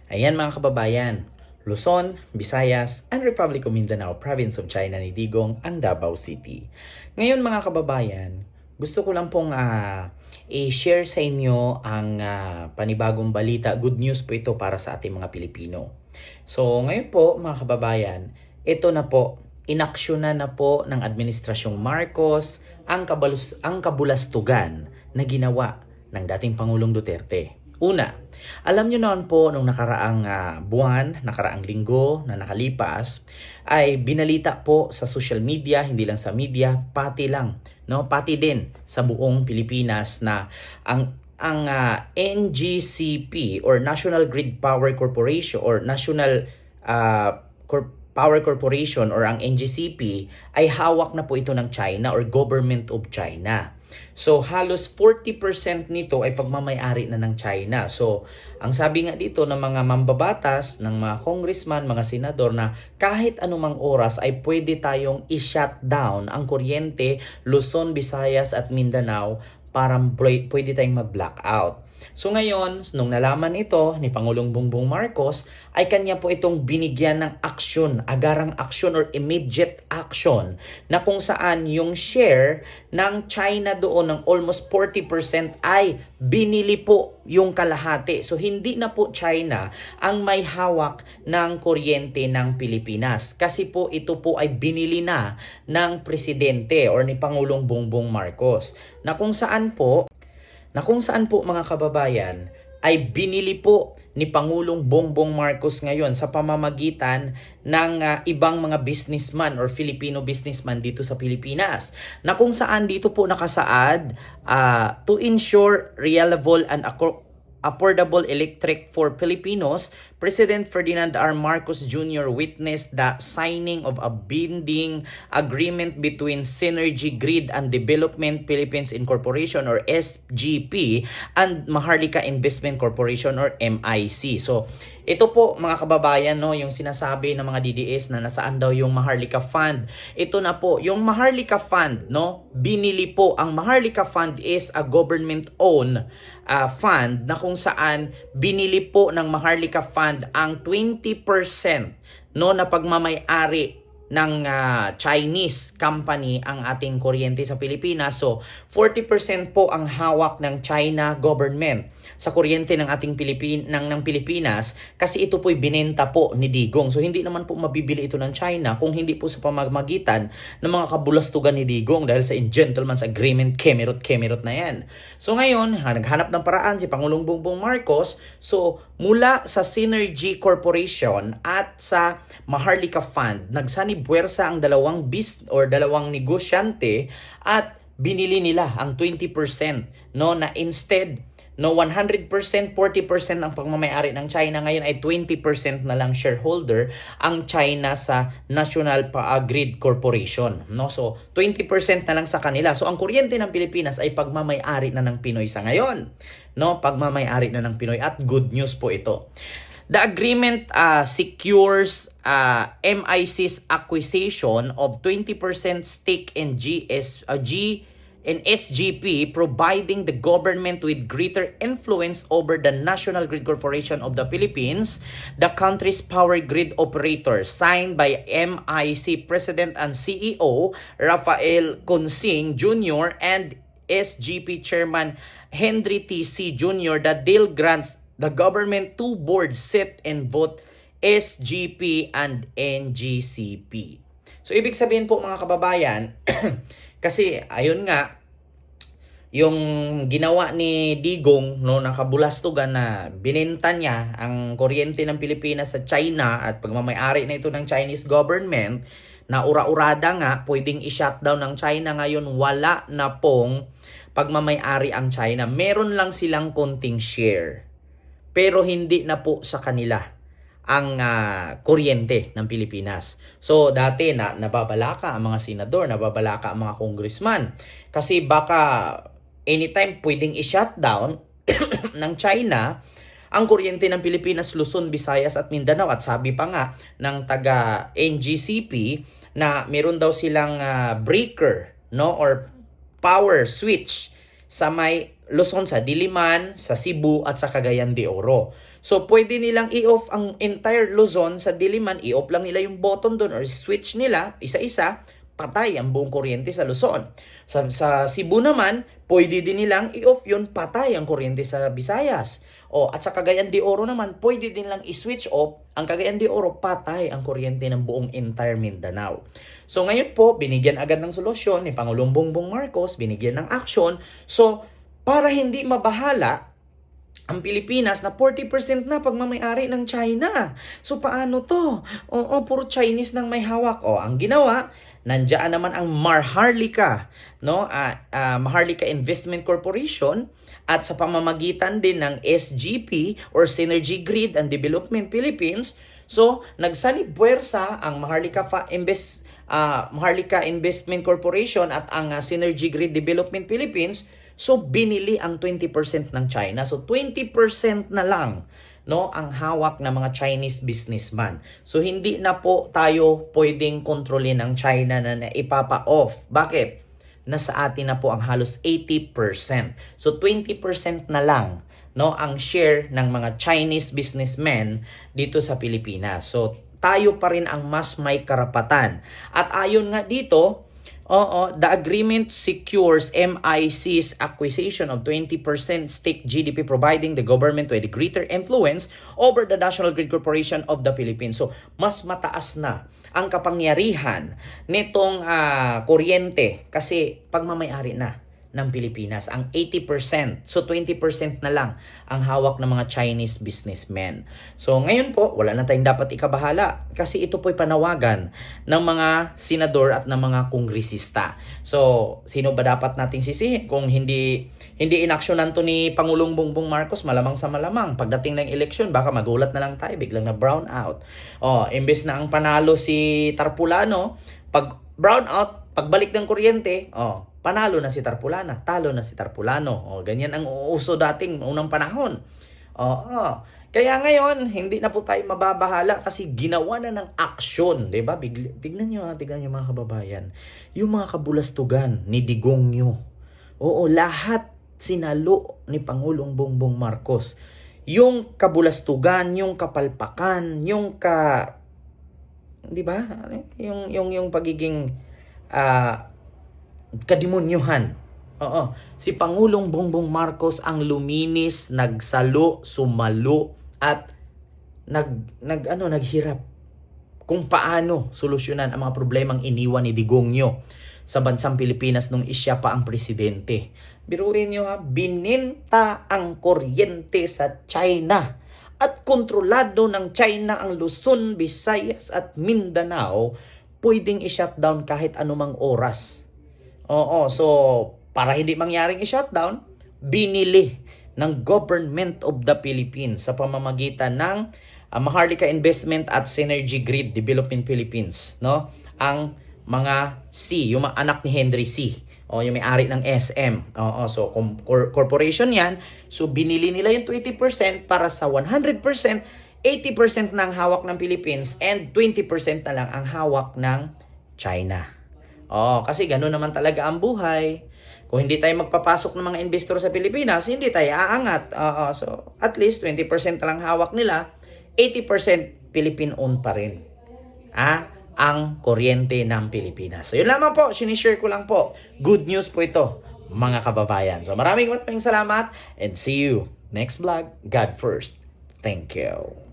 Ayan mga kababayan, Luzon, Visayas, and Republic of Mindanao, Province of China ni Digong, ang Davao City. Ngayon mga kababayan, gusto ko lang pong i-share sa inyo ang panibagong balita. Good news po ito para sa ating mga Pilipino. So ngayon po mga kababayan, ito na po, inaksyonan na po ng Administrasyong Marcos ang kabulastugan na ginawa ng dating Pangulong Duterte. Una, alam nyo naman po nung nakaraang buwan, nakaraang linggo na nakalipas, ay binalita po sa social media, hindi lang sa media, pati lang, no? Pati din sa buong Pilipinas na ang NGCP or National Grid Power Corporation or National Power Corporation or ang NGCP ay hawak na po ito ng China or Government of China. So halos 40% nito ay pagmamay-ari na ng China. So ang sabi nga dito ng mga mambabatas, ng mga congressman, mga senador na kahit anumang oras ay pwede tayong i-shut down ang kuryente Luzon, Visayas at Mindanao para pwede tayong mag-blackout. So ngayon, nung nalaman ito ni Pangulong Bongbong Marcos, ay kanya po itong binigyan ng aksyon, agarang aksyon or immediate action na kung saan yung share ng China doon ng almost 40% ay binili po yung kalahati. So hindi na po China ang may hawak ng kuryente ng Pilipinas kasi po ito po ay binili na ng presidente or ni Pangulong Bongbong Marcos na kung saan po mga kababayan ay binili po ni Pangulong Bongbong Marcos ngayon sa pamamagitan ng ibang mga businessman or Filipino businessman dito sa Pilipinas na kung saan dito po nakasaad to ensure reliable and affordable electric for Filipinos, President Ferdinand R. Marcos Jr. witnessed the signing of a binding agreement between Synergy Grid and Development Philippines Incorporation or SGP and Maharlika Investment Corporation or MIC. So, ito po mga kababayan, no, yung sinasabi ng mga DDS na nasaan daw yung Maharlika Fund. Ito na po, yung Maharlika Fund, no, binili po. Ang Maharlika Fund is a government-owned fund na kung saan binili po ng Maharlika Fund ang 20% no na pagmamay-ari ng Chinese company ang ating kuryente sa Pilipinas. So 40% po ang hawak ng China government sa kuryente ng ating Pilipinas kasi ito po'y binenta po ni Digong. So hindi naman po mabibili ito ng China kung hindi po sa pamamagitan ng mga kabulastugan ni Digong dahil sa gentleman's agreement, kemerot na yan. So ngayon, naghanap ng paraan si Pangulong Bongbong Marcos. So mula sa Synergy Corporation at sa Maharlika Fund, nagsanibwersa ang dalawang negosyante at binili nila ang 20% no na instead no 100%, 40% ang pagmamay-ari ng China, ngayon ay 20% na lang shareholder ang China sa National Grid Corporation, no? So 20% na lang sa kanila. So ang kuryente ng Pilipinas ay pagmamay-ari na ng Pinoy sa ngayon, no? Pagmamay-ari na ng Pinoy at good news po ito. The agreement secures MIC's acquisition of 20% stake in SGP, providing the government with greater influence over the National Grid Corporation of the Philippines, the country's power grid operator, signed by MIC President and CEO Rafael Consing Jr. and SGP Chairman Henry T.C. Jr. The deal grants the government two board sit and vote SGP and NGCP. So ibig sabihin po mga kababayan, kasi ayun nga, yung ginawa ni Digong no nakabulastugan na binenta niya ang kuryente ng Pilipinas sa China at pagmamay-ari na ito ng Chinese government na ura-urada nga pwedeng i-shutdown ng China, ngayon wala na pong pagmamay-ari ang China. Meron lang silang konting share. Pero hindi na po sa kanila ang kuryente ng Pilipinas. So dati nababalaka ang mga senador, nababalaka ang mga congressman kasi baka anytime pwedeng i-shutdown ng China ang kuryente ng Pilipinas, Luzon, Visayas at Mindanao. At sabi pa nga ng taga NGCP na meron daw silang breaker no or power switch sa may Luzon, sa Diliman, sa Cebu at sa Cagayan de Oro. So, pwede nilang i-off ang entire Luzon sa Diliman, i-off lang nila yung button doon or switch nila, isa-isa, patay ang buong kuryente sa Luzon. Sa Cebu naman, pwede din nilang i-off yun, patay ang kuryente sa Visayas. At sa Cagayan de Oro naman, pwede din lang i-switch off ang Cagayan de Oro, patay ang kuryente ng buong entire Mindanao. So ngayon po, binigyan agad ng solusyon ni Pangulong Bongbong Marcos, binigyan ng action. So, para hindi mabahala ang Pilipinas na 40% na pagmamayari ng China. So paano to? Puro Chinese nang may hawak. Ang ginawa, nandiyan naman ang Maharlika, no? Maharlika Investment Corporation at sa pamamagitan din ng SGP or Synergy Grid and Development Philippines. So nagsanib puwersa ang Maharlika Investment Corporation at ang Synergy Grid Development Philippines. So, binili ang 20% ng China. So, 20% na lang, no, ang hawak ng mga Chinese businessman. So, hindi na po tayo pwedeng kontrolin ng China na ipapa-off. Bakit? Nasa atin na po ang halos 80%. So, 20% na lang, no, ang share ng mga Chinese businessmen dito sa Pilipinas. So, tayo pa rin ang mas may karapatan. At ayon nga dito, the agreement secures MIC's acquisition of 20% stake GDP, providing the government with greater influence over the National Grid Corporation of the Philippines. So, mas mataas na ang kapangyarihan nitong kuryente kasi pagmamayari na ng Pilipinas ang 80%. So 20% na lang ang hawak ng mga Chinese businessmen. So ngayon po, wala na tayong dapat ikabahala kasi ito po'y panawagan ng mga senador at ng mga kongresista. So sino ba dapat nating sisihin kung hindi inaksyonan to ni Pangulong Bongbong Marcos? Malamang sa malamang pagdating ng eleksyon baka magulat na lang tayo, biglang na brown out. Imbes na ang panalo si Tarpulano, pag brown out, pagbalik ng kuryente, panalo na si Tarpulana, talo na si Tarpulano. Ganyan ang uuso dating unang panahon. Kaya ngayon, hindi na po tayo mababahala kasi ginawa na ng aksyon, 'di ba? Tignan niyo mga kababayan, yung mga kabulastugan ni Digongyo. Lahat sinalo ni Pangulong Bongbong Marcos. Yung kabulastugan, yung kapalpakan, 'di ba? Yung pagiging kademonyuhan. Si Pangulong Bongbong Marcos ang luminis, nagsalo, sumalo at naghirap kung paano solusyonan ang mga problemang iniwan ni Digongyo sa bansang Pilipinas nung siya pa ang presidente. Biruin nyo bininta ang kuryente sa China at kontrolado ng China ang Luzon, Visayas at Mindanao, pwedeng i-shutdown kahit anumang oras. So para hindi mangyaring i-shutdown, binili ng Government of the Philippines sa pamamagitan ng Maharlika Investment at Synergy Grid Development Philippines, no? Ang mga C, yung mga anak ni Henry C. Yung may-ari ng SM. So corporation 'yan. So binili nila yung 20% para sa 100%, 80% na ang hawak ng Philippines and 20% na lang ang hawak ng China. Kasi gano'n naman talaga ang buhay. Kung hindi tayo magpapasok ng mga investor sa Pilipinas, hindi tayo aangat. So, at least 20% lang hawak nila, 80% Philippine-owned pa rin ang kuryente ng Pilipinas. So, yun lamang po. Sinishare ko lang po. Good news po ito, mga kababayan. So, maraming salamat and see you next vlog. God first. Thank you.